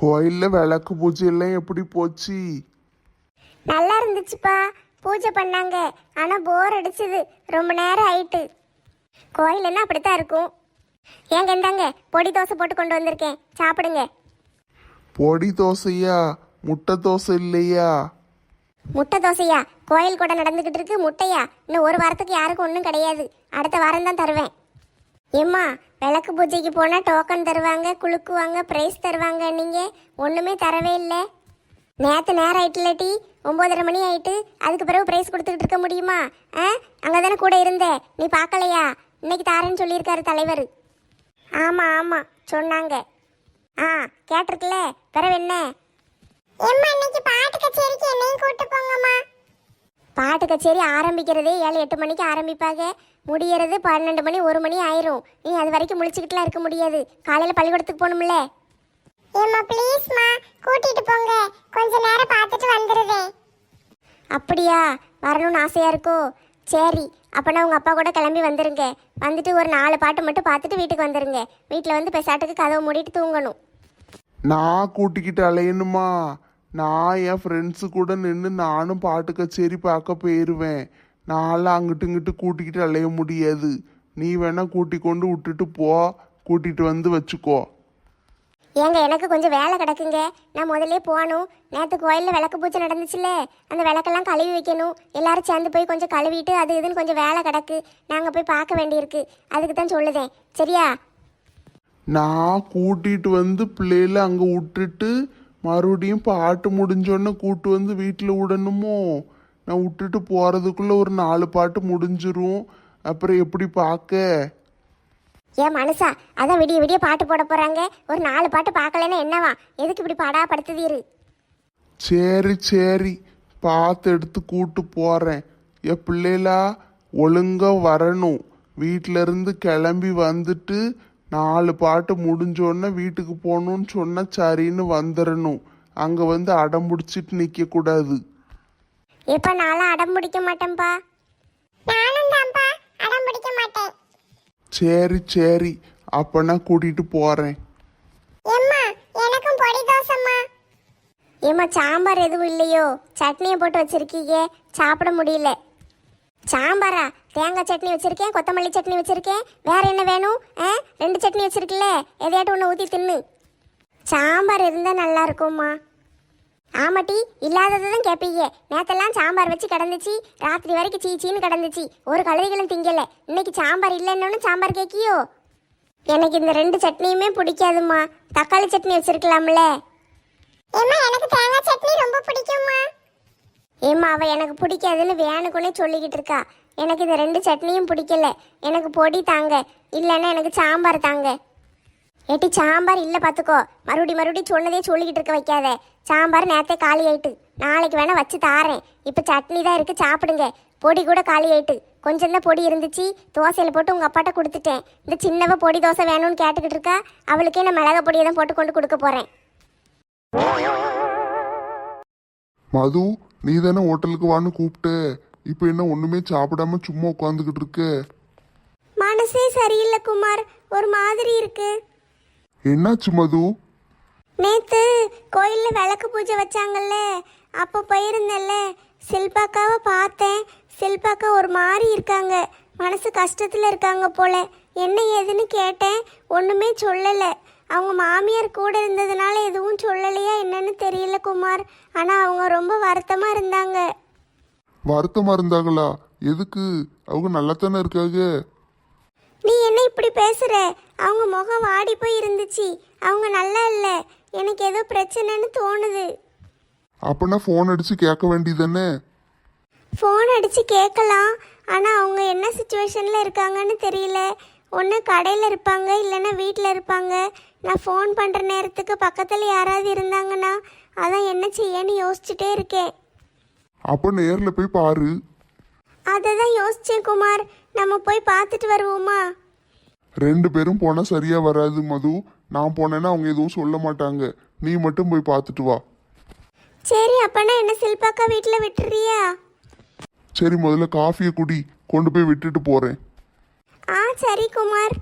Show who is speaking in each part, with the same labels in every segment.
Speaker 1: கோயில்ல விளக்கு பூஜை எல்லாம் எப்படி போச்சு?
Speaker 2: நல்லா இருந்துச்சுப்பா. பூஜை பண்ணாங்க. ஆனால் போர் அடிச்சுது. ரொம்ப நேரம் ஆயிட்டு. கோயிலன்னா அப்படித்தான் இருக்கும். ஏங்க இந்தாங்க பொடி தோசை போட்டு கொண்டு வந்திருக்கேன், சாப்பிடுங்க.
Speaker 1: பொடி தோசையா? முட்டை தோசை இல்லையா?
Speaker 2: முட்டை தோசையா? கோயில் கூட நடந்துக்கிட்டு இருக்கு, முட்டையா? இன்னும் ஒரு வாரத்துக்கு யாருக்கும் ஒன்றும் கிடையாது. அடுத்த வாரம் தான் தருவேன். ஏம்மா, விளக்கு பூஜைக்கு போனால் டோக்கன் தருவாங்க, குலுக்குவாங்க, ப்ரைஸ் தருவாங்க. நீங்கள் ஒன்றுமே தரவே இல்லை. நேற்று நேரம் ஆயிட்டுலட்டி, 9:30 மணி ஆயிட்டு. அதுக்கு பிறகு ப்ரைஸ் கொடுத்துக்கிட்டு இருக்க முடியுமா? அங்கே தானே கூட இருந்தேன், நீ பார்க்கலையா? இன்னைக்கு தாரேன்னு சொல்லியிருக்காரு தலைவர். ஆமாம் ஆமாம் சொன்னாங்க. கேட்டிருக்குல்ல. பிறகு என்ன? பாட்டு கச்சேரி ஆரம்பிக்கிறதே 7-8 மணிக்கு ஆரம்பிப்பாங்க. முடியறது 12 மணி 1 மணி ஆயிரும். நீ அது வரைக்கும் முழிச்சுக்கிட்டுலாம் இருக்க முடியாது. காலையில் பள்ளிக்கூடத்துக்கு போகணும்ல. கூட்டிட்டு போங்க, கொஞ்ச நேரம் பார்த்துட்டு வந்துடுவேன். அப்படியா? வரணும்னு ஆசையா இருக்கோ? சரி, அப்போனா உங்கள் அப்பா கூட கிளம்பி வந்துருங்க. வந்துட்டு ஒரு 4 பாட்டு மட்டும் பார்த்துட்டு வீட்டுக்கு வந்துருங்க. வீட்டில் வந்து பெசாட்டுக்கு கதவை மூடிட்டு தூங்கணும்.
Speaker 1: நான் கூட்டிக்கிட்டு அலையணுமா? நான் என் ஃப்ரெண்ட்ஸு கூட நின்று நானும் பாட்டு கச்சேரி பார்க்க போயிடுவேன். நான்லாம் அங்கிட்டு இங்கிட்டு கூட்டிக்கிட்டு அலைய முடியாது. நீ வேணா கூட்டி கொண்டு விட்டுட்டு போ, கூட்டிகிட்டு வந்து வச்சுக்கோ.
Speaker 2: ஏங்க, எனக்கு கொஞ்சம் வேலை கிடக்குங்க. நான் முதல்ல போகணும். நேற்று கோயிலில் விளக்கு பூஜை நடந்துச்சுல்ல, அந்த விளக்கெல்லாம் கழுவி வைக்கணும். எல்லாரும் சேர்ந்து போய் கொஞ்சம் கழுவிட்டு அது இதுன்னு கொஞ்சம் வேலை கிடக்கு. நாங்கள் போய் பார்க்க வேண்டியிருக்கு. அதுக்கு தான் சொல்லுதேன். சரியா?
Speaker 1: நான் கூட்டிகிட்டு வந்து பிள்ளைகளை அங்கே விட்டுட்டு மறுபடியும் பாட்டு முடிஞ்சோடனே கூட்டு வந்து வீட்டில் விடணுமோ? நான் விட்டுட்டு போகிறதுக்குள்ளே ஒரு 4 பாட்டு முடிஞ்சிரும். அப்புறம் எப்படி பார்க்க?
Speaker 2: ஏன் மனுஷா, அதான் விடிய விடிய பாட்டு போட போகிறாங்க. ஒரு 4 பாட்டு பார்க்கலன்னா என்னவா? எதுக்கு இப்படி பாடா படுத்துதீரு?
Speaker 1: சரி சரி, பார்த்து எடுத்து கூட்டு போகிறேன். என் பிள்ளைகளா ஒழுங்கா வரணும். வீட்டிலேருந்து கிளம்பி வந்துட்டு 4 பாட்டு முடிஞ்சோடனே வீட்டுக்கு போகணுன்னு சொன்னால் சரின்னு வந்துடணும். அங்கே வந்து அடம் பிடிச்சிட்டு நிற்கக்கூடாது.
Speaker 2: இப்போ நான்லாம் அடம் பிடிக்க மாட்டேன்ப்பா. நானும் தான்ப்பா அடம் பிடிக்க மாட்டேன்.
Speaker 1: சரி சரி, அப்போ நான் கூட்டிகிட்டு போகிறேன்.
Speaker 2: எனக்கும் பொடி தோசைம்மா. ஏம்மா, சாம்பார் எதுவும் இல்லையோ? சட்னியை போட்டு வச்சிருக்கீங்க, சாப்பிட முடியல. சாம்பாரா? தேங்காய் சட்னி வச்சிருக்கேன், கொத்தமல்லி சட்னி வச்சிருக்கேன். வேற என்ன வேணும்? 2 சட்னி வச்சிருக்குல்ல, எதையாட்டும் ஒன்று ஊற்றி தின்னு. சாம்பார் இருந்தால் நல்லா இருக்கும்மா. ஆமாட்டி, இல்லாததை தான் கேட்பீங்க. நேற்றெல்லாம் சாம்பார் வச்சு கிடந்துச்சு, ராத்திரி வரைக்கும் சீச்சின்னு கிடந்துச்சு. ஒரு கழுதைகளும் திங்கலை. இன்னைக்கு சாம்பார் இல்லைன்னு சாம்பார் கேட்கியோ? எனக்கு இந்த 2 சட்னியுமே பிடிக்காதுமா. தக்காளி சட்னி வச்சிருக்கலாம்ல. எனக்கு தேங்காய் சட்னி ரொம்ப பிடிக்கும்மா. ஏம்மா, அவ எனக்கு பிடிக்காதுன்னு வேணுக்குன்னே சொல்லிக்கிட்டு இருக்கா. எனக்கு இந்த 2 சட்னியும் பிடிக்கல. எனக்கு பொடி தாங்க, இல்லைன்னா எனக்கு சாம்பார் தாங்க. ஏட்டி, சாம்பார் இல்லை பார்த்துக்கோ. மறுபடி சொன்னதே சொல்லிக்கிட்டு இருக்க வைக்காத. சாம்பார் நேற்றே காலி ஆயிட்டு, நாளைக்கு வேணா வச்சு தாரேன். இப்போ சட்னி தான் இருக்குது, சாப்பிடுங்க. பொடி கூட காலி ஆயிட்டு. கொஞ்சம் தான் பொடி இருந்துச்சு, தோசையில் போட்டு உங்கள் அப்பாட்ட கொடுத்துட்டேன். இந்த சின்னவ பொடி தோசை வேணும்னு கேட்டுக்கிட்டு இருக்கா. அவளுக்கே நான் மிளகா பொடியை தான் போட்டு கொண்டு கொடுக்க போகிறேன்.
Speaker 1: மது, நீ தானே ஹோட்டலுக்கு வான்னு கூப்பிட்ட. இப்போ என்ன ஒன்றுமே சாப்பிடாம சும்மா உட்காந்துக்கிட்டு இருக்க?
Speaker 2: மனசே சரியில்லை குமார், ஒரு மாதிரி இருக்கு.
Speaker 1: என்னாச்சு மது?
Speaker 2: நேத்து கோயிலில் விளக்கு பூஜை வச்சாங்கல்ல, அப்போ போயிருந்தேன்ல. சில்பாக்காவை பார்த்தேன். சில்பாக்கா ஒரு மாதிரி இருக்காங்க, மனசு கஷ்டத்தில் இருக்காங்க போல. என்ன ஏதுன்னு கேட்டேன், ஒன்றுமே சொல்லலை. அவங்க மாமியார் கூட இருந்ததுனால எதுவும் சொல்லலையா என்னன்னு தெரியல குமார். ஆனால் அவங்க ரொம்ப வருத்தமாக இருந்தாங்க.
Speaker 1: வருத்தமாக இருந்தாங்களா? எதுக்கு? அவங்க நல்லா தானே இருக்காங்க.
Speaker 2: நீ என்ன இப்படி பேசுற? அவங்க முகம் வாடி போய் இருந்துச்சு. அவங்க நல்லா இல்லை. எனக்கு ஏதோ பிரச்சனைன்னு தோணுது.
Speaker 1: அப்பனா ஃபோன் அடிச்சு கேட்க வேண்டியதானே?
Speaker 2: ஃபோன் அடித்து கேட்கலாம், ஆனால் அவங்க என்ன சுச்சுவேஷனில் இருக்காங்கன்னு தெரியல. ஒன்று கடையில் இருப்பாங்க, இல்லைன்னா வீட்டில் இருப்பாங்க. நான் ஃபோன் பண்ணுற நேரத்துக்கு பக்கத்தில் யாராவது இருந்தாங்கன்னா அதான் என்ன செய்யன்னு யோசிச்சுட்டே இருக்கேன்.
Speaker 1: அப்போ நேரில் போய் பாரு.
Speaker 2: அதை தான் யோசிச்சேன் குமார். நம்ம போய் பார்த்துட்டு வருவோமா?
Speaker 1: 2 பேரும் போனால் சரியாக வராது மது. நான் போனேன்னா அவங்க எதுவும் சொல்ல மாட்டாங்க. நீ மட்டும் போய் பார்த்துட்டு வா.
Speaker 2: சரி, அப்பனா என்ன சில்பாக்கா வீட்டில் விட்டுறியா?
Speaker 1: சரி, முதல்ல காஃபியை குடி, கொண்டு போய் விட்டுட்டு போகிறேன்.
Speaker 2: சரி குமார்.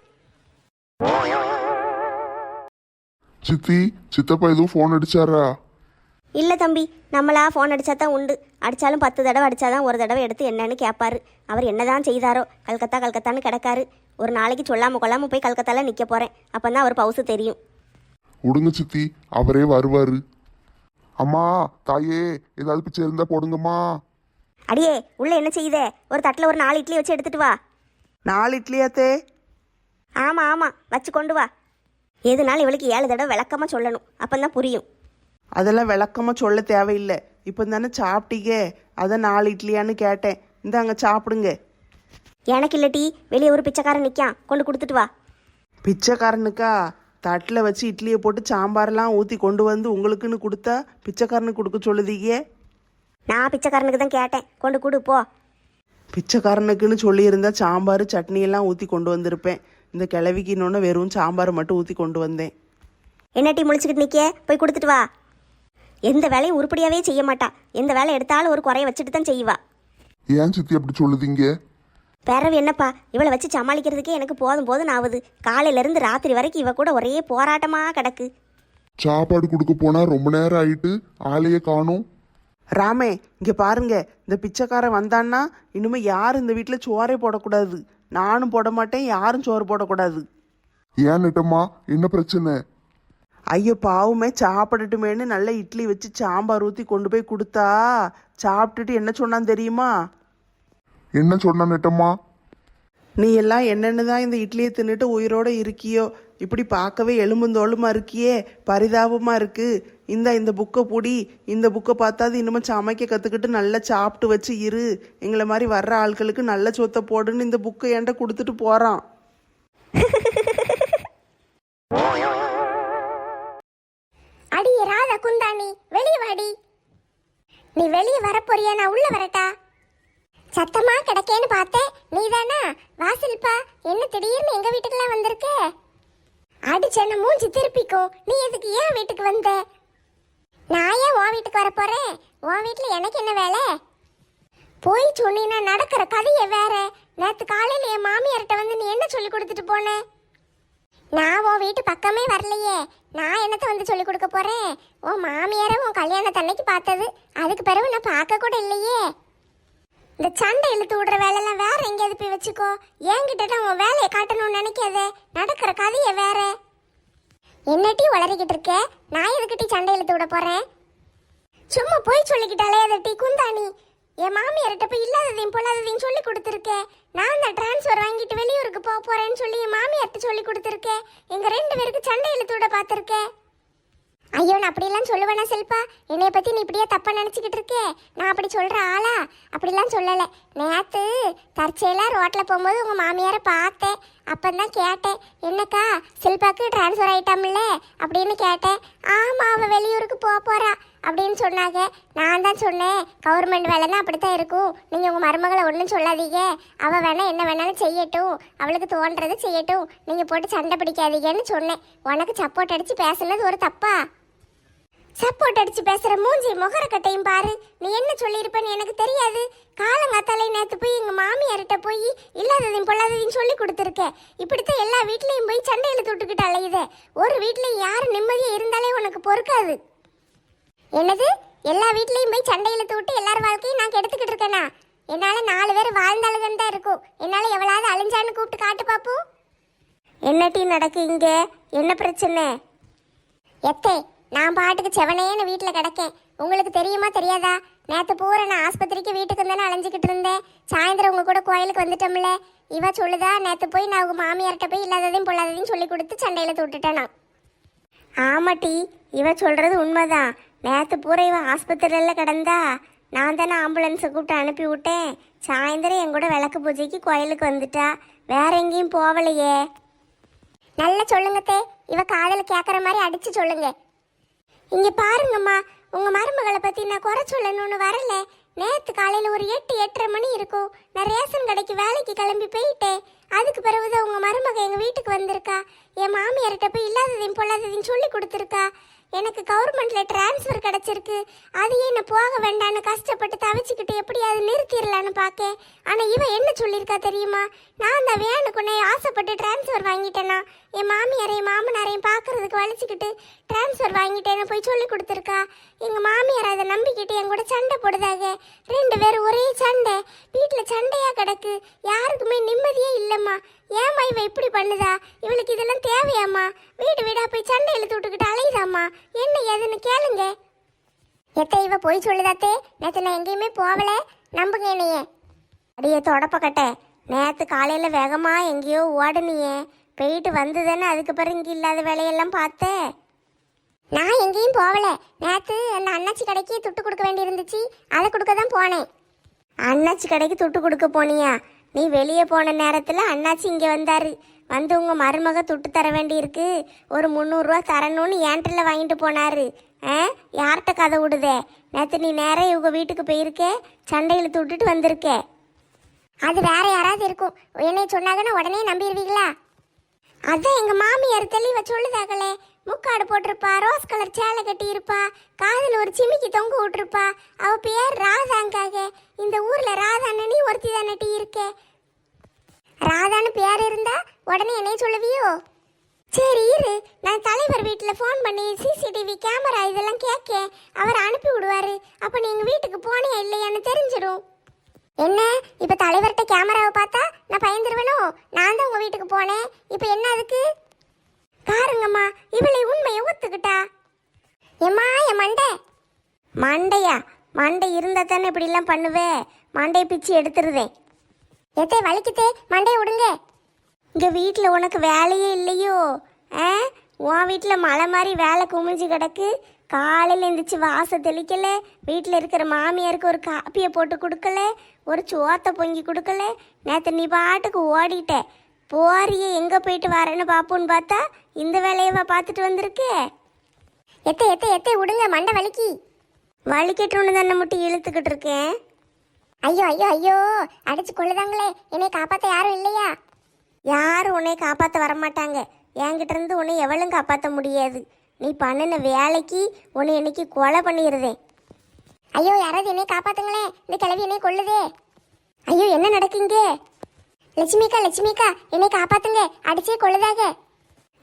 Speaker 1: சித்தி சித்தப்பா எதுவும் ஃபோன் அடிச்சாரா?
Speaker 3: இல்லை தம்பி, நம்மளா ஃபோன் அடித்தா தான் உண்டு. அடித்தாலும் 10 தடவை அடித்தாதான் ஒரு தடவை எடுத்து என்னன்னு கேட்பாரு. அவர் என்னதான் செய்தாரோ, கல்கத்தான்னு கிடக்காரு. ஒரு நாளைக்கு சொல்லாமல் கொள்ளாமல் போய் கல்கத்தால நிற்க போகிறேன். அப்போ தான் அவர் பவுசு தெரியும்.
Speaker 1: விடுங்க சித்தி, அவரே வருவாரு. அம்மா தாயே, ஏதாவது பிச்சை இருந்தா போடுங்கம்மா.
Speaker 3: அடியே உள்ள என்ன செய்யுதே? ஒரு தட்டில் ஒரு 4 இட்லி வச்சு எடுத்துட்டு வா.
Speaker 4: 4 இட்லியாத்தே?
Speaker 3: ஆமாம் ஆமாம், வச்சு கொண்டு வா. எதுனாலும் இவளுக்கு 7 தடவை விளக்கமாக சொல்லணும், அப்போ தான் புரியும்.
Speaker 4: அதெல்லாம் விளக்கமாக சொல்ல தேவையில்லை. இப்போ தானே சாப்பிட்டீங்க, அதான் 4 இட்லியான்னு கேட்டேன். இந்தாங்க சாப்பிடுங்க.
Speaker 3: எனக்கு இல்லை டீ, வெளியே ஒரு பிச்சைக்காரன் நிற்கான், கொண்டு கொடுத்துட்டு வா.
Speaker 4: பிச்சைக்காரனுக்கா? தட்டில் வச்சு இட்லியை போட்டு சாம்பார்லாம் ஊற்றி கொண்டு வந்து உங்களுக்குன்னு கொடுத்தா பிச்சைக்காரனுக்கு கொடுக்க சொல்லுதீங்க?
Speaker 3: நான் பிச்சைக்காரனுக்கு தான் கேட்டேன், கொண்டு கொடு போ.
Speaker 4: பிச்சைக்காரனுக்குன்னு சொல்லியிருந்தா சாம்பார் சட்னியெல்லாம் ஊற்றி கொண்டு வந்திருப்பேன். இந்த கிழவிக்கு இன்னொன்று வெறும் சாம்பார் மட்டும் ஊற்றி கொண்டு வந்தேன்.
Speaker 3: என்ன டீ முழிச்சுக்கிட்டு நிற்க? போய் கொடுத்துட்டு வா. எந்த வேலையும் உருப்படியாகவே செய்ய மாட்டா. எந்த வேலை எடுத்தாலும் ஒரு குறைய வச்சுட்டு தான் செய்வா.
Speaker 1: ஏன் சித்தி அப்படி சொல்லுதீங்க?
Speaker 3: பிறவு என்னப்பா, இவளை வச்சு சமாளிக்கிறதுக்கே எனக்கு போதும் போதும் ஆகுது. காலையிலேருந்து ராத்திரி வரைக்கும் இவ கூட ஒரே போராட்டமாக கிடக்கு.
Speaker 1: சாப்பாடு கொடுக்க போனா ரொம்ப நேரம் ஆயிட்டு ஆளையே காணோம்.
Speaker 4: ராமே, இங்கே பாருங்க, இந்த பிச்சைக்காரன் வந்தான்னா இனிமேல் யாரும் இந்த வீட்டில் சோறே போடக்கூடாது. நானும் போட மாட்டேன், யாரும் சோறு போடக்கூடாது.
Speaker 1: ஏன் நெட்டம்மா, என்ன பிரச்சனை?
Speaker 4: ஐயோ பாவமே, சாப்பிடட்டுமேன்னு நல்ல இட்லி வச்சு சாம்பார் ஊற்றி கொண்டு போய் கொடுத்தா சாப்பிட்டுட்டு என்ன சொன்னான் தெரியுமா?
Speaker 1: என்ன சொன்ன நெட்டம்மா?
Speaker 4: நீ எல்லாம் என்னென்னு தான் இந்த இட்லியை தின்னுட்டு உயிரோடு இருக்கியோ, இப்படி பார்க்கவே எலும்புந்தோளுமா இருக்கியே, பரிதாபமாக இருக்கு. இந்த புக்கை பூடி, இந்த புக்கை பார்த்தாது இன்னும் சமைக்க கற்றுக்கிட்டு நல்லா சாப்பிட்டு வச்சு இரு. எங்களை மாதிரி வர்ற ஆட்களுக்கு நல்ல சொத்தை போடுன்னு இந்த புக்கை என்கிட்ட கொடுத்துட்டு போகிறான்.
Speaker 2: அடி ராதா குந்தாணி, வெளியே வாடி. நீ வெளியே வரப்போறியா? நான் உள்ள வரட்டா? சத்தமா கிடக்கேன்னு பார்த்தேன், நீதானா? வாசல்பா, என்ன திடீர்னு எங்க வீட்டுக்கெல்லாம் வந்திருக்க? அடிச்சேன்னு மூஞ்சி திருப்பிக்கும். நீ எதுக்கு ஏன் வீட்டுக்கு வந்த? நான் ஏன் உன் வீட்டுக்கு வர போறேன்? உன் வீட்டுல எனக்கு என்ன வேலை? போய் சொன்னீன்னா நடக்கிற கதையை வேற. நேத்து காலையில என் மாமியார்கிட்ட வந்து நீ என்ன சொல்லி கொடுத்துட்டு போன? நான் உன் வீட்டு பக்கமே வரலையே. நான் என்னத்த வந்து சொல்லி கொடுக்க போறேன்? உன் மாமியார உன் கல்யாணத்தன்னைக்கு பார்த்தது, அதுக்கு பிறகு நான் பார்க்க கூட இல்லையே. இந்த சண்டை இழுத்து விடுற வேலையெல்லாம் வேற எங்கேயாவது போய் வச்சுக்கோ. என்கிட்ட உன் வேலையை காட்டணும்னு நினைக்காத. நடக்கிற கதையை வேற. என்னட்டி வளரிக்கிட்டு இருக்க? நான் எதுக்கிட்டி சண்டை இழுத்து விட போறேன்? சும்மா போய் சொல்லிக்கிட்டாலே அதை டீ குந்தாணி. என் மாமியார்கிட்ட போய் இல்லாததையும் பொல்லாததையும் சொல்லி கொடுத்துருக்கேன். நான் அந்த டிரான்ஸ்ஃபர் வாங்கிட்டு வெளியூருக்கு போக போறேன்னு சொல்லி என் மாமியார்கிட்ட சொல்லி கொடுத்துருக்கேன். எங்க 2 பேருக்கு சண்டை இழுத்து விட பார்த்துருக்கேன். ஐயோ, நான் அப்படிலாம் சொல்லுவேனா செல்பா? என்னைய பத்தி நீ இப்படியே தப்பா நினைச்சுக்கிட்டு இருக்கே? நான் அப்படி சொல்ற ஆளா? அப்படிலாம் சொல்லலை. நேத்து தற்செயலா ரோட்ல போகும்போது உங்க மாமியாரை பார்த்தேன். அப்பந்தான் கேட்டேன், என்னக்கா செல்பாக்கு டிரான்ஸ்ஃபர் ஆயிட்டாம்ல அப்படின்னு கேட்டேன். ஆமா, அவ வெளியூருக்கு போறா அப்படின்னு சொன்னாங்க. நான் தான் சொன்னேன், கவர்மெண்ட் வேலைன்னா அப்படித்தான் இருக்கும். நீங்க உங்க மருமகளை ஒன்றும் சொல்லாதீங்க. அவ வேணா என்ன வேணாலும் செய்யட்டும், அவளுக்கு தோன்றது செய்யட்டும், நீங்க போட்டு சண்டை பிடிக்காதீங்கன்னு சொன்னேன். உனக்கு சப்போர்ட் அடிச்சு பேசுனது ஒரு தப்பா? சப்போர்ட் அடிச்சு பேசுற மூஞ்சி முகரக்கட்டையும் பாரு. நீ என்ன சொல்லியிருப்பேன்னு எனக்கு தெரியாது. காலங்காத்தாலே நேத்து போய் எங்க மாமியார்கிட்ட போய் இல்லாததையும் பொல்லாததையும் சொல்லி கொடுத்துருக்க. இப்படித்தான் எல்லா வீட்லயும் போய் சண்டையில தொட்டுக்கிட்டு அலையுத. ஒரு வீட்லயும் யாரு நிம்மதியா இருந்தாலே உனக்கு பொறுக்காது. என்னது, எல்லா வீட்லயும் போய் சண்டையில தொட்டு எல்லார் வாழ்க்கையும் நான் கெடுத்துக்கிட்டு இருக்கேனா? என்னால 4 பேர் வாழ்ந்தாளுகன்னு தான் இருக்கும். என்னால எவ்வளவு அழிஞ்சான்னு கூப்பிட்டு காட்டு பாப்போம்.
Speaker 3: என்ன டீ நடக்கு இங்க? என்ன பிரச்சனை?
Speaker 2: எத்தே, நான் பாட்டுக்கு செவனேன்னு வீட்டில் கிடக்கேன். உங்களுக்கு தெரியுமா தெரியாதா? நேற்று பூரா நான் ஆஸ்பத்திரிக்கு வீட்டுக்கு தானே அலைஞ்சிக்கிட்டு இருந்தேன். சாயந்தரம் உங்க கூட கோயிலுக்கு வந்துட்டோம்ல. இவ சொல்லுதா, நேற்று போய் நான் உங்க மாமியார்கிட்ட போய் இல்லாததையும் பொல்லாததையும் சொல்லி கொடுத்து சண்டையில தொட்டுட்டேன் நான்.
Speaker 3: ஆமா டீ, இவ சொல்றது உண்மைதான். நேற்று பூரா இவ ஆஸ்பத்திரியில் கிடந்தா. நான் தானே ஆம்புலன்ஸை கூப்பிட்டு அனுப்பி விட்டேன். சாயந்தரம் என் கூட விளக்கு பூஜைக்கு கோயிலுக்கு வந்துட்டா. வேற எங்கேயும் போகலையே.
Speaker 2: நல்லா சொல்லுங்கத்தே, இவ காதல கேட்குற மாதிரி அடிச்சு சொல்லுங்க. இங்க பாருங்கம்மா, உங்க மருமகளை பத்தி நான் குறை சொல்லணும்னு வரல. நேத்து காலையில ஒரு 8-8:30 மணி இருக்கும். நான் ரேஷன் கடைக்கு வேலைக்கு கிளம்பி போயிட்டேன். அதுக்கு பிறகுதான் உங்க மருமக எங்க வீட்டுக்கு வந்திருக்கா. என் மாமியார்கிட்ட போய் இல்லாததையும் பொல்லாததையும் சொல்லி கொடுத்துருக்கா. எனக்கு கவர்மெண்ட்ல டிரான்ஸ்ஃபர் கிடைச்சிருக்கு, அதையே என்ன போக வேண்டான்னு கஷ்டப்பட்டு தவிச்சுக்கிட்டு எப்படியாவது நிறுத்திடலான்னு பார்க்கேன். ஆனா இவ என்ன சொல்லியிருக்கா தெரியுமா? நான் தான் வேணுக்குன்னே ஆசைப்பட்டு டிரான்ஸ்ஃபர் வாங்கிட்டேனா, என் மாமியாரையும் மாமனாரையும் பார்க்கறதுக்கு வலிச்சுக்கிட்டு டிரான்ஸ்ஃபர் வாங்கிட்டேன்னு போய் சொல்லி கொடுத்துருக்கா. எங்க மாமியார் அதை நம்பிக்கிட்டு என் கூட சண்டை போடுதாக. 2 பேரும் ஒரே சண்டை, வீட்டில் சண்டையா கிடக்கு, யாருக்குமே நிம்மதியே இல்லைம்மா. ஏம்மா இவ இப்படி பண்ணுதா? இவளுக்கு இதெல்லாம் தேவையாம்மா? வீடு வீடா போய் சண்டை இழுத்து விட்டுக்கிட்டு அலையுதாம்மா. என்ன ஏதுன்னு கேளுங்க. எத்த இவ போய் சொல்லுதாத்தே, நேற்று நான் எங்கேயுமே போகல, நம்புங்க என்னையே. அடியே தொடப்பக்கட்ட, நேற்று காலையில் வேகமா எங்கேயோ ஓடனியே, போயிட்டு வந்ததுன்னு அதுக்கு பிறகு இங்கே இல்லாத வேலையெல்லாம் பார்த்தேன். நான் எங்கேயும் போகல, நேற்று அந்த அண்ணாச்சி கடைக்கு துட்டு கொடுக்க வேண்டி இருந்துச்சு, அதை கொடுக்க தான் போனேன். அண்ணாச்சி கடைக்கு துட்டு கொடுக்க போனியா? நீ வெளியே போன நேரத்தில் அண்ணாச்சி இங்கே வந்தார். வந்து உங்கள் மருமக துட்டு தர வேண்டி இருக்கு, ஒரு 300 ரூபா தரணும்னு ஏன்ட்டில் வாங்கிட்டு போனார். யார்கிட்ட கதை விடுதே? நேற்று நீ நேரம் இவங்க வீட்டுக்கு போயிருக்க, சண்டையில் துட்டுட்டு வந்திருக்க. அது வேற யாராவது இருக்கும், என்னை சொன்னாங்கன்னா உடனே நம்பிடுவீங்களா? அதான் எங்கள் மாமியார் தெளிவா சொல்லுதாங்களே. முக்காடு போட்டிருப்பா, ரோஸ் கலர் சேலை கட்டி இருப்பா, காதில் ஒரு சிமிக்கி தொங்க விட்டுருப்பா. அவ பேர் ராதாங்காக. இந்த ஊர்ல ராதான்னு நீ ஒருத்தி தானே டீ இருக்க. ராதான்னு பேர் இருந்தா உடனே என்னைய சொல்லுவியோ? சரி இரு, நான் தலைவர் வீட்டில் ஃபோன் பண்ணி சிசிடிவி கேமரா இதெல்லாம் கேட்க, அவர் அனுப்பி விடுவாரு. அப்போ நீ எங்கள் வீட்டுக்கு போனியா இல்லையான்னு தெரிஞ்சிடும். என்ன இப்போ தலைவர்கிட்ட கேமராவை பார்த்தா நான் பயந்துருவேனோ? நான் தான் உங்கள் வீட்டுக்கு போனேன், இப்போ என்ன அதுக்கு? பாருங்கம்மா, இவளை உண்மையை ஒத்துக்கிட்டா. ஏம்மா என் மண்டையா? மண்டை இருந்தா தானே இப்படிலாம் பண்ணுவே? மண்டையை பிச்சு எடுத்துருதேன். எத்தே வலிக்குத்தே, மண்டையை விடுங்க. இங்கே வீட்டில் உனக்கு வேலையே இல்லையோ? உன் வீட்டில் மலை மாதிரி வேலை குமிஞ்சு கிடக்கு. காலையில் எழுந்திரிச்சு வாசை தெளிக்கல, வீட்டில் இருக்கிற மாமியாருக்கு ஒரு காப்பியை போட்டு கொடுக்கல, ஒரு சோத்தை பொங்கி கொடுக்கல. நேற்று நீ பாட்டுக்கு ஓடிட்ட. போறிய எங்கே போயிட்டு வரேன்னு பார்ப்போன்னு பார்த்தா இந்த வேலையவா பார்த்துட்டு வந்திருக்கே. எத்தை விடுங்க, மண்டை வலிக்கட்டும்னு தானே மட்டும் இழுத்துக்கிட்டு இருக்கேன். ஐயோ ஐயோ ஐயோ, அடிச்சு கொள்ளுதாங்களே, என்னை காப்பாற்ற யாரும் இல்லையா? யாரும் உன்னை காப்பாற்ற வரமாட்டாங்க. என்கிட்ட இருந்து உன்னை எவளும் காப்பாற்ற முடியாது. நீ பண்ணின வேலைக்கு உன்னை என்னைக்கு கொலை பண்ணிடுதேன். ஐயோ யாராவது என்னை காப்பாத்துங்களே, இந்த கிழவி என்னை கொள்ளுதே. ஐயோ என்ன நடக்குங்க? லட்சுமிக்கா என்னை காப்பாத்துங்க, அடிச்சே கொள்ளுதாக.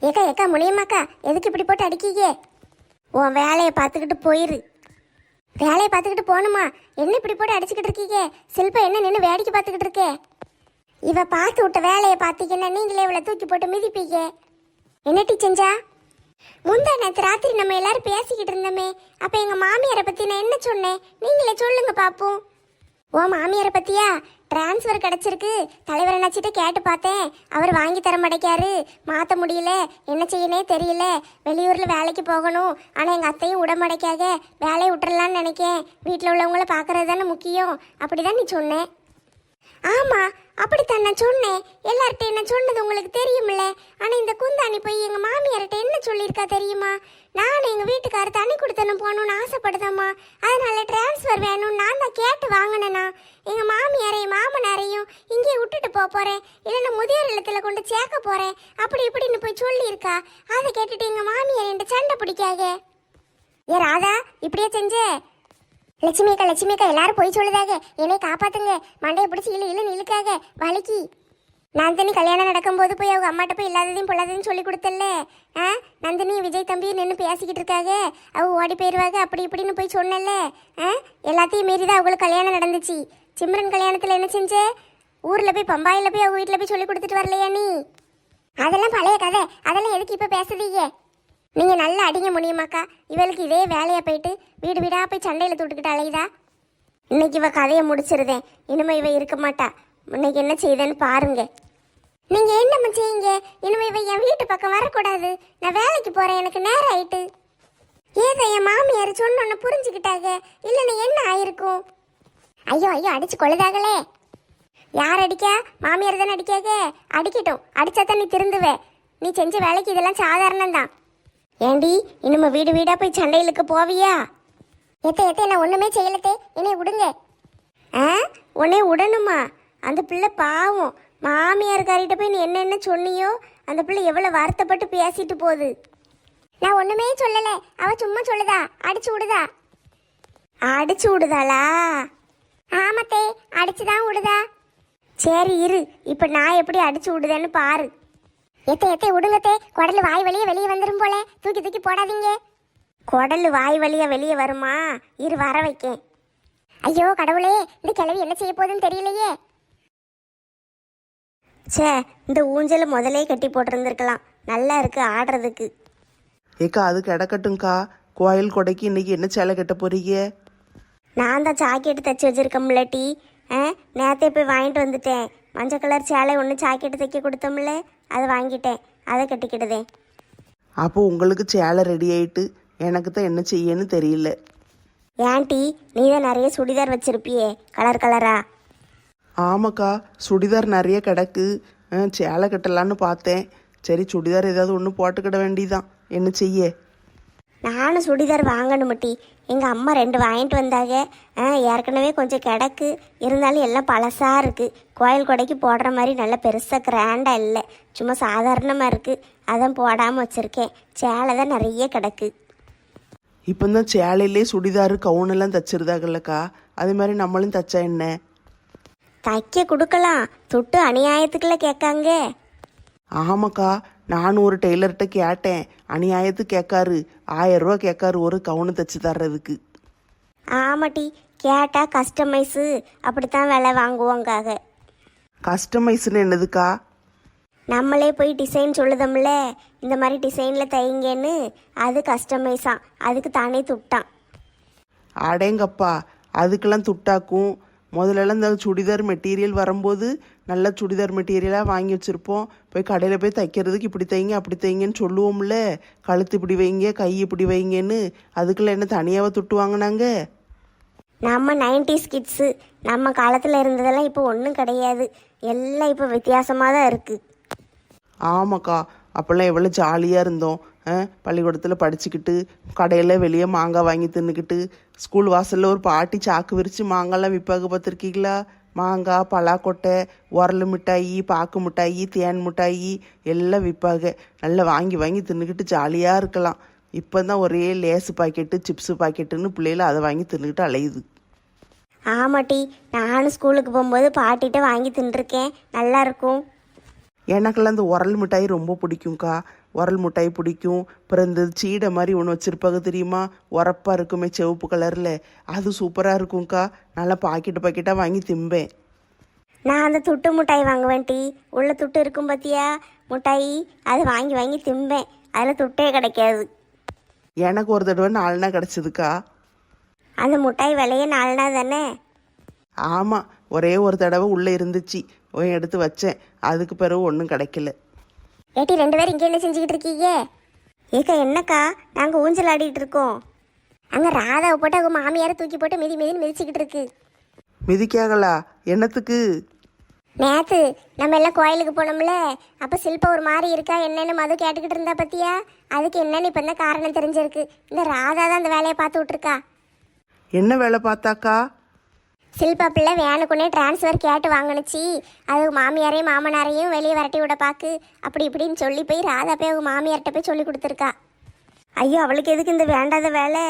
Speaker 2: ஏக்கா முடியுமாக்கா, எதுக்கு இப்படி போட்டு அடிக்கீங்க? உன் வேலையை பார்த்துக்கிட்டு போயிரு. வேலையை பார்த்துக்கிட்டு போகணுமா? என்ன இப்படி போட்டு அடிச்சுக்கிட்டு இருக்கீங்க? சில்பா என்ன நின்று வேடிக்கை பார்த்துக்கிட்டு இருக்கே? இவ பார்த்து விட்ட வேலையை பார்த்தீங்கன்னா நீங்களே இவளை தூக்கி போட்டு மிதிப்பீங்க. என்னட்டி செஞ்சா? முந்தா நேற்று ராத்திரி நம்ம எல்லாரும் பேசிக்கிட்டு இருந்தோமே, அப்போ எங்கள் மாமியாரை பற்றி நான் என்ன சொன்னேன்? நீங்களே சொல்லுங்க பார்ப்போம். ஓ மாமியாரை பற்றியா? டிரான்ஸ்ஃபர் கிடச்சிருக்கு, தலைவர் என்னாச்சிட்டு கேட்டு பார்த்தேன், அவர் வாங்கி தர மாட்டேக்காரு, மாற்ற முடியல, என்ன செய்யனே தெரியல, வெளியூரில் வேலைக்கு போகணும், ஆனால் எங்கள் அத்தையும் விட மாட்டேக்காக, வேலையை விட்டுறலான்னு நினைக்கேன், வீட்டில் உள்ளவங்கள பார்க்கறது தானே முக்கியம், அப்படி தான் நீ சொன்னேன். ஆமாம் அப்படித்தான் நான் சொன்னேன். எல்லார்கிட்ட என்ன சொன்னது உங்களுக்கு தெரியுமில்ல. ஆனால் இந்த குந்தாணி போய் எங்கள் மாமியார்கிட்ட என்ன சொல்லியிருக்கா தெரியுமா? நானும் எங்கள் வீட்டுக்காரர் தண்ணி கொடுத்தனும் போகணும்னு ஆசைப்படுதம்மா, அதனால டிரான்ஸ்ஃபர் வேணும்னு நான் தான் கேட்டு வாங்கினேண்ணா. எங்கள் மாமியாரையும் மாமனாரையும் இங்கே விட்டுட்டு போகிறேன், இல்லைன்னா முதியோர் இல்லத்தில் கொண்டு சேர்க்க போகிறேன், அப்படி இப்படின்னு போய் சொல்லியிருக்கா. அதை கேட்டுட்டு எங்கள் மாமியார் என்கிட்ட சண்டை பிடிக்காக. ஏ ராதா, இப்படியே செஞ்சே? லட்சுமிக்கா எல்லாரும் போய் சொல்லுதாக, என்னை காப்பாத்துங்க, மண்டையை பிடிச்சி இழுன்னு இழுக்காக, வலிக்கு. நந்தினி கல்யாணம் நடக்கும்போது போய் அவங்க அம்மாட்ட போய் இல்லாததையும் பொல்லாததையும் சொல்லி கொடுத்தல்ல. நந்தினி விஜய் தம்பி நின்று பேசிக்கிட்டு இருக்காங்க, அவங்க ஓடி போயிடுவாங்க, அப்படி இப்படின்னு போய் சொன்னல. எல்லாத்தையும் மீறி தான் அவங்களுக்கு கல்யாணம் நடந்துச்சு. சிம்ரன் கல்யாணத்தில் என்ன செஞ்ச? ஊரில் போய் பம்பாயில் போய் அவங்க வீட்டில் போய் சொல்லி கொடுத்துட்டு வரலையா நீ? அதெல்லாம் பழைய கதை, அதெல்லாம் எதுக்கு இப்போ பேசுதீங்க? நீங்கள் நல்லா அடிங்க முடியுமாக்கா? இவளுக்கு இதே வேலையாக போயிட்டு வீடு வீடாக போய் சண்டையில் தொட்டுக்கிட்டு அலையுதா. இன்னைக்கு இவ கதையை முடிச்சிருதேன், இனிமே இவ இருக்க மாட்டா. இன்னைக்கு என்ன செய்யுதுன்னு பாருங்க. நீங்கள் என்னம்மா செய்யுங்க, இனிமே இவ என் வீட்டு பக்கம் வரக்கூடாது, நான் வேலைக்கு போகிறேன், எனக்கு நேரம் ஆயிட்டு. ஏதோ என் மாமியார் சொன்னோன்னு புரிஞ்சுக்கிட்டாங்க, இல்லைன்னா என்ன ஆயிருக்கும்? ஐயோ அடிச்சு கொள்ளுதாங்களே. யார் அடிக்கா? மாமியார் தானே அடிக்காக, அடிக்கட்டும், அடிச்சா தான் நீ திருந்துவே. நீ செஞ்ச வேலைக்கு இதெல்லாம் சாதாரணம் தான். ஏண்டி இனிமே வீடு வீடா போய் சண்டைகளுக்கு போவியா? எத்த நான் ஒண்ணுமே செய்யலத்தே, என்னை விடுங்க. உன்னை விடணுமா? அந்த பிள்ளை பாவம், மாமியார்காரிட்ட போய் நீ என்னென்ன சொன்னியோ
Speaker 3: அந்த பிள்ளை எவ்வளவு வருத்தப்பட்டு பேசிட்டு போகுது.
Speaker 2: நான் ஒண்ணுமே சொல்லல, அவ சும்மா சொல்லுதா, அடிச்சு விடுதா.
Speaker 3: அடிச்சு விடுதாளா?
Speaker 2: ஆமத்தே, அடிச்சுதான் விடுதா.
Speaker 3: சரி இரு, இப்ப நான் எப்படி அடிச்சு விடுதேன்னு பாரு.
Speaker 2: எத்தை விடுங்கத்தே, குடல் வாய் வழியே வெளியே வந்துரும் போல, தூக்கி தூக்கி போடாதீங்க.
Speaker 3: குடல் வாய் வழியா வெளியே வருமா? இரு வர வைக்கேன்.
Speaker 2: ஐயோ கடவுளே, இந்த கிழவி என்ன செய்ய போகுதுன்னு தெரியலையே.
Speaker 3: சே, இந்த ஊஞ்சல முதலே கட்டி போட்டிருந்துருக்கலாம், நல்லா இருக்கு ஆடுறதுக்கு.
Speaker 4: ஏக்கா அது கிடக்கட்டும்க்கா. கோயில் கொடைக்கு இன்னைக்கு என்ன சேலை கட்ட போறீங்க?
Speaker 3: நான் தான் ஜாக்கெட்டு தைச்சி வச்சிருக்கோம்ல டீ. நேற்றே போய் வாங்கிட்டு வந்துட்டேன். மஞ்சள் கலர் சேலை ஒன்று ஜாக்கெட்டு தைக்க கொடுத்தோம்ல, அதை வாங்கிட்டேன். அதை கட்டிக்கிடுதேன்.
Speaker 4: அப்போ உங்களுக்கு சேலை ரெடி ஆயிட்டு, எனக்கு தான் என்ன செய்யன்னு தெரியல.
Speaker 3: ஏன் டீ, நீ தான் நிறைய சுடிதார் வச்சிருப்பியே கலர் கலரா?
Speaker 4: ஆமாக்கா, சுடிதார் நிறைய கிடக்கு. சேலை கட்டலான்னு பார்த்தேன். சரி சுடிதார் ஏதாவது ஒன்று போட்டுக்கிட வேண்டியதான், என்ன செய்ய.
Speaker 3: நானும் சுடிதார் வாங்கணும் டீ. எங்கள் அம்மா 2 வாங்கிட்டு வந்தாங்க. ஏற்கனவே கொஞ்சம் கிடக்கு, இருந்தாலும் எல்லாம் பழசாக இருக்குது. கோயில் கொடைக்கு போடுற மாதிரி நல்ல பெருசாக கிராண்டாக இல்லை, சும்மா சாதாரணமாக இருக்குது. அதான் போடாமல் வச்சுருக்கேன். சேலை தான் நிறைய கிடக்கு.
Speaker 4: இப்போ தான் சேலையிலே சுடிதார் கவுனெல்லாம் தச்சிருதாங்கல்லக்கா, அதே மாதிரி நம்மளும் தச்சா என்ன?
Speaker 3: தைக்க கொடுக்கலாம், தொட்டு அநியாயத்துக்குள்ள கேட்காங்க.
Speaker 4: ஆமாக்கா, நானும் ஒரு டெய்லர்கிட்ட கேட்டேன். அநியாயத்து கேட்காரு, 1000 ரூபா கேட்காரு ஒரு கவுனு தச்சு தர்றதுக்கு.
Speaker 3: ஆமாட்டி, கேட்டால் கஸ்டமைஸு அப்படித்தான் விலை வாங்குவாங்க.
Speaker 4: கஸ்டமைஸ்னு என்னதுக்கா?
Speaker 3: நம்மளே போய் டிசைன் சொல்லுதோம்ல, இந்த மாதிரி டிசைனில் தைங்கன்னு, அது கஸ்டமைஸாம், அதுக்கு தானே துட்டான்.
Speaker 4: அடேங்கப்பா, அதுக்கெல்லாம் துட்டாக்கும். முதல்லலாம் இந்த சுடிதார் மெட்டீரியல் வரும்போது நல்ல சுடிதார் மெட்டீரியலாக வாங்கி வச்சுருப்போம். போய் கடையில் போய் தைக்கிறதுக்கு இப்படி தைங்க அப்படி தைங்கன்னு சொல்லுவோம்ல, கழுத்து இப்படி வைங்க கை இப்படி வைங்கன்னு. அதுக்கெல்லாம் என்ன தனியாக துட்டு வாங்கினாங்க?
Speaker 3: நம்ம 90s கிட்ஸு, நம்ம காலத்தில் இருந்ததெல்லாம் இப்போ ஒன்றும் கிடையாது. எல்லாம் இப்போ வித்தியாசமாக தான் இருக்குது.
Speaker 4: ஆமாக்கா, அப்போல்லாம் எவ்வளோ ஜாலியாக இருந்தோம். பள்ளிக்கூடத்தில் படிச்சுக்கிட்டு, கடையில் வெளியே மாங்காய் வாங்கி தின்னுக்கிட்டு, ஸ்கூல் வாசலில் ஒரு பாட்டி சாக்கு விரித்து மாங்காய்லாம் விற்பாங்க, பார்த்துருக்கீங்களா? மாங்காய், பலாக்கொட்டை, உரல் மிட்டாயி, பாக்கு மிட்டாயி, தேன் மிட்டாயி எல்லாம் விற்பாங்க. நல்லா வாங்கி வாங்கி தின்னுக்கிட்டு ஜாலியாக இருக்கலாம். இப்போ தான் ஒரே லேஸு பாக்கெட்டு சிப்ஸு பாக்கெட்டுன்னு பிள்ளைகள் அதை வாங்கி தின்னுக்கிட்டு அலையுது.
Speaker 3: ஆமாட்டி, நானும் ஸ்கூலுக்கு போகும்போது பாட்டிகிட்ட வாங்கி தின்றுருக்கேன், நல்லா இருக்கும்.
Speaker 4: எனக்கெல்லாம் இந்த உரல் மிட்டாய் ரொம்ப பிடிக்கும்க்கா. உரல் மிட்டாய் பிடிக்கும். அப்புறம் இந்த சீடை மாதிரி ஒன்று வச்சுருப்பாங்க தெரியுமா, உரப்பாக இருக்குமே சிவப்பு கலரில், அது சூப்பராக இருக்கும்க்கா. நல்லா பாக்கெட்டாக வாங்கி திம்பேன்.
Speaker 3: நான் அந்த துட்டு மிட்டாய் வாங்குவேன் டீ. உள்ள துட்டு இருக்கும் பார்த்தியா மிட்டாய், அதை வாங்கி வாங்கி திம்பேன். அதில் துட்டே கிடைக்காது.
Speaker 4: எனக்கு ஒரு தடவை 4 கிடச்சிதுக்கா.
Speaker 3: அந்த மிட்டாய் விலையே 4 தானே?
Speaker 4: ஆமாம், ஒரே ஒரு தடவை உள்ளே இருந்துச்சு, எடுத்து வச்சேன். அதுக்கு பிறகு ஒன்றும் கிடைக்கல.
Speaker 2: ஏட்டி 2 பேரும் இங்கே என்ன செஞ்சுக்கிட்டு இருக்கீங்க?
Speaker 3: ஏக்கா என்னக்கா, நாங்கள் ஊஞ்சல் ஆடிட்டு இருக்கோம்.
Speaker 2: அங்கே ராதாவை போட்டு அவங்க மாமியாரை தூக்கி போட்டு மிதின்னு மிதிச்சுக்கிட்டு இருக்கு.
Speaker 4: மிதிக்காங்களா? என்னத்துக்கு?
Speaker 2: நேத்து நம்ம எல்லாம் கோயிலுக்கு போனோம்ல, அப்போ சில்பா ஒரு மாதிரி இருக்கா என்னன்னு மது கேட்டுக்கிட்டு இருந்தா பத்தியா? அதுக்கு என்னன்னு இப்போ தான் காரணம் தெரிஞ்சிருக்கு. இந்த ராதா தான் அந்த வேலையை பார்த்து விட்டுருக்கா.
Speaker 4: என்ன வேலை பார்த்தாக்கா?
Speaker 2: சில்பா பிள்ளை வேணுக்குன்னே டிரான்ஸ்ஃபர் கேட்டு வாங்கினுச்சு. அது மாமியாரையும் மாமனாரையும் வெளியே விரட்டி விட பாக்கு அப்படி இப்படின்னு சொல்லி போய் ராதா போய் அவங்க மாமியார்கிட்ட போய் சொல்லி கொடுத்துருக்கா.
Speaker 3: ஐயோ, அவளுக்கு எதுக்கு இந்த வேண்டாத வேலை?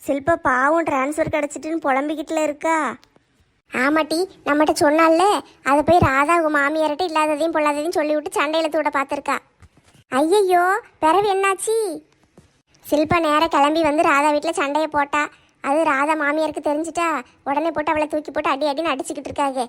Speaker 3: சில்பா பாவம் டிரான்ஸ்ஃபர் கிடச்சிட்டுன்னு புலம்பிக்கிட்டுல இருக்கா.
Speaker 2: ஆமாட்டி, நம்மகிட்ட சொன்னால அதை போய் ராதா அவங்க மாமியார்கிட்ட இல்லாததையும் பொல்லாததையும் சொல்லி விட்டு சண்டையில தூட பார்த்துருக்கா. ஐயையோ, பிறவு என்னாச்சு? சில்பா நேராக கிளம்பி வந்து ராதா வீட்டில் சண்டையை போட்டா. அது ராதா மாமியாருக்கு தெரிஞ்சிட்டா, உடனே போட்டு அவளை தூக்கி போட்டு அடி அடின்னு அடிச்சுக்கிட்டு இருக்காங்க.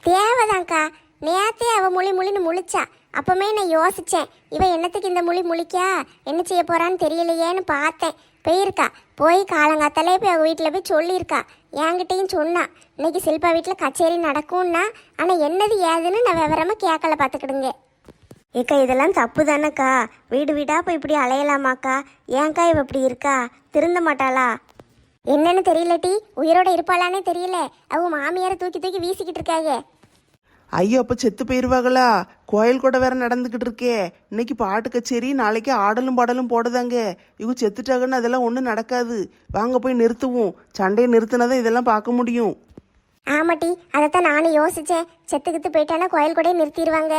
Speaker 2: தேவைதான்க்கா, நேத்தே அவள் முழின்னு முழிச்சா. அப்பவுமே நான் யோசித்தேன், இவன் என்னத்துக்கு இந்த முழிக்கா, என்ன செய்ய போறான்னு தெரியலையேன்னு பார்த்தேன். போயிருக்கா, போய் காலங்காத்தாலே போய் அவள் வீட்டில் போய் சொல்லியிருக்கா. என்கிட்டையும் சொன்னா, இன்னைக்கு சில்பா வீட்டில் கச்சேரி நடக்கும்னா. ஆனால் என்னது ஏதுன்னு நான் விவரமாக கேட்கல, பார்த்துக்கிடுங்க.
Speaker 3: ஏக்கா இதெல்லாம் தப்பு தானேக்கா? வீடு வீடாக போய் இப்படி அலையலாமாக்கா? ஏன்க்கா இவ இப்படி இருக்கா? திருந்த மாட்டாளா?
Speaker 2: என்னன்னு தெரியலட்டி, உயிரோட இருப்பாளானே தெரியல. அவங்க மாமியாரை தூக்கி தூக்கி வீசிக்கிட்டு இருக்காங்க.
Speaker 4: ஐயோ, அப்போ செத்து போயிடுவாங்களா? கோயில் கூட வேற நடந்துக்கிட்டு இருக்கே. இன்னைக்கு பாட்டு கச்சேரி, நாளைக்கு ஆடலும் பாடலும் போடுதாங்க. இவங்க செத்துட்டாங்கன்னு அதெல்லாம் ஒன்றும் நடக்காது. வாங்க போய் நிறுத்துவோம். சண்டையை நிறுத்தினாதான் இதெல்லாம் பார்க்க முடியும்.
Speaker 2: ஆமாட்டி, அதைத்தான் நானும் யோசிச்சேன். செத்துக்கிட்டு போயிட்டானா கோயில் கூட நிறுத்திடுவாங்க.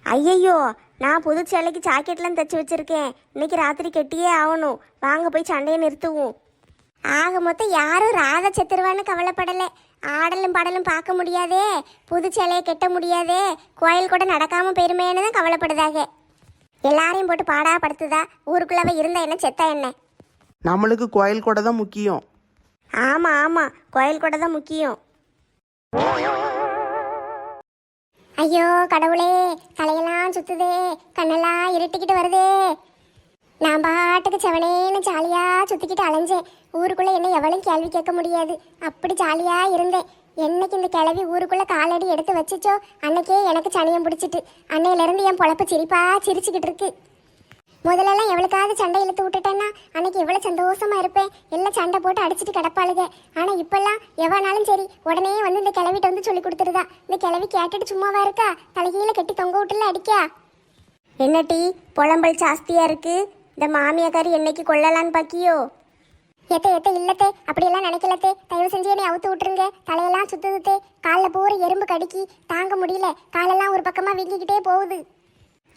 Speaker 3: ஐயையோ, நான் புது சேலைக்கு ஜாக்கெட்லாம் தைச்சு வச்சிருக்கேன். இன்னைக்கு ராத்திரி கெட்டியே ஆகணும். வாங்க போய் சண்டையை நிறுத்துவோம்.
Speaker 2: ஆக மொத்தம் யாரும் ராதா செத்துருவான்னு கவலைப்படலை. ஆடலும் பாடலும் பார்க்க முடியாதே, புது சேலையை கெட்ட முடியாதே, கோயில் கூட நடக்காம போயிருமேன்னு தான் கவலைப்படுதாக. எல்லாரையும் போட்டு பாடா படுத்துதா. ஊருக்குள்ளவே இருந்தா என்ன செத்தா என்ன?
Speaker 4: நம்மளுக்கு கோயில் கூட தான் முக்கியம்.
Speaker 3: ஆமாம் ஆமாம், கோயில் கூட தான் முக்கியம்.
Speaker 2: ஐயோ கடவுளே, தலையெல்லாம் சுத்துதே, கண்ணெல்லாம் இருட்டிக்கிட்டு வருதே. நான் பாட்டுக்கு செவனேன்னு ஜாலியா சுத்திக்கிட்டு அலைஞ்சேன். ஊருக்குள்ள என்ன எவளும் கேள்வி கேட்க முடியாது, அப்படி ஜாலியா இருந்தேன். என்னைக்கு இந்த கிளவி ஊருக்குள்ள காலடி எடுத்து வச்சுச்சோ அன்னைக்கே எனக்கு சனியம் பிடிச்சிட்டு. அன்னையில இருந்து என் பொழப்பு சிரிப்பா சிரிச்சுக்கிட்டு இருக்கு. முதல்லலாம் எவ்வளோக்காவது சண்டை இழுத்து விட்டுட்டேன்னா அன்னைக்கு எவ்வளோ சந்தோஷமா இருப்பேன். எல்லாம் சண்டை போட்டு அடிச்சுட்டு கிடப்பாளுங்க. ஆனால் இப்பெல்லாம் எவனாலும் சரி உடனே வந்து இந்த கிளவிட்ட வந்து சொல்லி கொடுத்துருதா. இந்த கிளவி கேட்டுட்டு சும்மாவா இருக்கா? தலைகீழ கட்டி தொங்க விட்டுல அடிக்கா.
Speaker 3: என்ன டீ புலம்பல் ஜாஸ்தியாக இருக்கு? இந்த மாமியாக்காரி என்னைக்கு கொள்ளலான்னு பாக்கியோ?
Speaker 2: எத்த இல்லத்தே, அப்படியெல்லாம் நினைக்கலத்தே. தயவு செஞ்சு என்னை அவுத்து விட்டுருங்க. தலையெல்லாம் சுத்துதுத்தே, காலில் பூரா எறும்பு கடிக்கி தாங்க முடியல. காலெல்லாம் ஒரு பக்கமாக வீங்கிக்கிட்டே போகுது.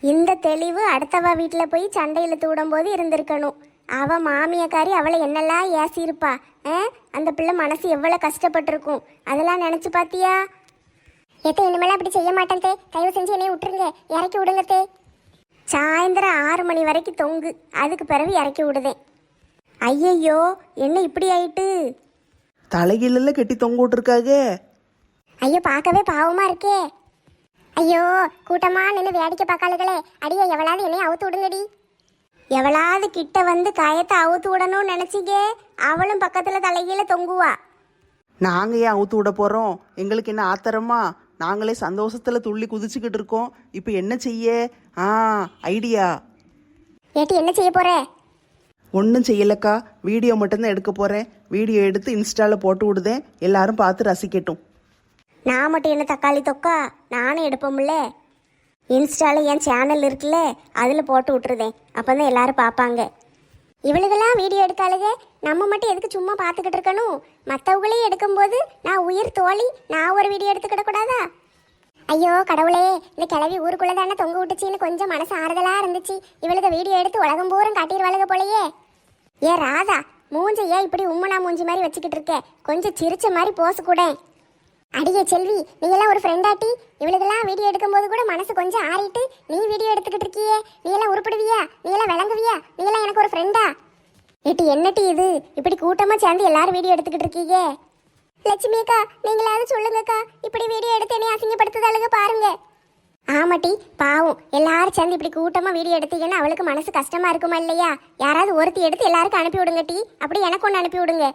Speaker 3: இந்த தெளிவு அடுத்தவ வீட்டில் போய் சண்டை இழுத்து விடும்போது இருந்திருக்கணும். அவ மாமியாக்காரி அவளை என்னெல்லாம் ஏசியிருப்பா. அந்த பிள்ளை மனசு எவ்வளோ கஷ்டப்பட்டிருக்கும். அதெல்லாம் நினச்சி பார்த்தியா?
Speaker 2: எத்த இனிமேலாம் அப்படி செய்ய மாட்டேன் தே. தயவு செஞ்சு என்னை விட்டுருங்க, இறக்கி விடுங்க தே.
Speaker 3: சாயந்தரம் 6 மணி வரைக்கும் தொங்கு, அதுக்கு பிறகு இறக்கி விடுதேன். ஐயையோ, என்ன இப்படி ஆயிட்டு?
Speaker 4: தலைகீழ கட்டி தொங்க விட்டுருக்காக.
Speaker 2: ஐயோ பார்க்கவே பாவமா இருக்கே. ஐயோ கூட்டமா நின்று வேடிக்கை பார்க்காளுகளே. அடியே எவளாவது என்னைய அவுத்து விடுங்கடி.
Speaker 3: எவளாவது கிட்ட வந்து காயத்தை அவுத்து விடணும்னு நினைச்சிக்க, அவளும் பக்கத்துல தலைகீழ தொங்குவா.
Speaker 4: நாங்கள் ஏன் அவுத்து விட போகிறோம்? எங்களுக்கு என்ன ஆத்திரமா? நாங்களே சந்தோஷத்தில் துள்ளி குதிச்சுக்கிட்டு இருக்கோம். இப்போ என்ன செய்ய? ஐடியா.
Speaker 2: ஏட்டி என்ன செய்ய போற?
Speaker 4: ஒன்றும் செய்யலக்கா, வீடியோ மட்டும்தான் எடுக்க போகிறேன். வீடியோ எடுத்து இன்ஸ்டாவில் போட்டு விடுதேன், எல்லாரும் பார்த்து ரசிக்கட்டும்.
Speaker 3: நான் மட்டும் என்ன தக்காளி தொக்கா? நானும் எடுப்போம்ல. இன்ஸ்டாவில் என் சேனல் இருக்குல்ல, அதில் போட்டு விட்டுருதேன். அப்போ தான் எல்லாரும் பார்ப்பாங்க.
Speaker 2: இவளுகெல்லாம் வீடியோ எடுக்காளுக, நம்ம மட்டும் எதுக்கு சும்மா பார்த்துக்கிட்டு இருக்கணும்? மற்றவங்களையும் எடுக்கும்போது நான் உயிர் தோழி, நான் ஒரு வீடியோ எடுத்துக்கிட கூடாதா? ஐயோ கடவுளே, இந்த கிளவி ஊருக்குள்ள தானே தொங்க விட்டுச்சின்னு கொஞ்சம் மனசு ஆறுதலா இருந்துச்சு. இவளுக்கு வீடியோ எடுத்து உலகம் பூரம் காட்டிடுவாளுக போலயே. ஏ ராதா, மூஞ்ச ஏன் இப்படி உம்மனா மூஞ்சி மாதிரி வச்சுக்கிட்டு இருக்க? கொஞ்சம் சிரிச்ச மாதிரி போசு கூட. அடியே செல்வி, நீங்கெல்லாம் ஒரு ஃப்ரெண்டாட்டி. இவளுக்கெல்லாம் வீடியோ எடுக்கும்போது கூட மனசு கொஞ்சம் ஆறிட்டு நீ வீடியோ எடுத்துக்கிட்டு இருக்கியே. நீ எல்லாம் உருப்படுவியா? நீ எல்லாம் விளங்குவியா? நீ எல்லாம் எனக்கு ஒரு ஃப்ரெண்டா? ஏட்டி என்னட்டி இது இப்படி கூட்டமா சேர்ந்து எல்லாரும் வீடியோ எடுத்துக்கிட்டு இருக்கீங்க? லட்சுமி அக்கா, நீங்களாவது சொல்லுங்கக்கா, இப்படி வீடியோ எடுத்து என்னை அசிங்கப்படுத்துதாளுங்க பாருங்க. ஆமாட்டி, பாவம் எல்லாரும் சேர்ந்து இப்படி கூட்டமா வீடியோ எடுத்தீங்கன்னா அவளுக்கு மனசு கஷ்டமா இருக்குமா இல்லையா? யாராவது ஒருத்தி எடுத்து எல்லாருக்கும் அனுப்பி விடுங்க டி. அப்படி எனக்கு ஒன்று அனுப்பி விடுங்க.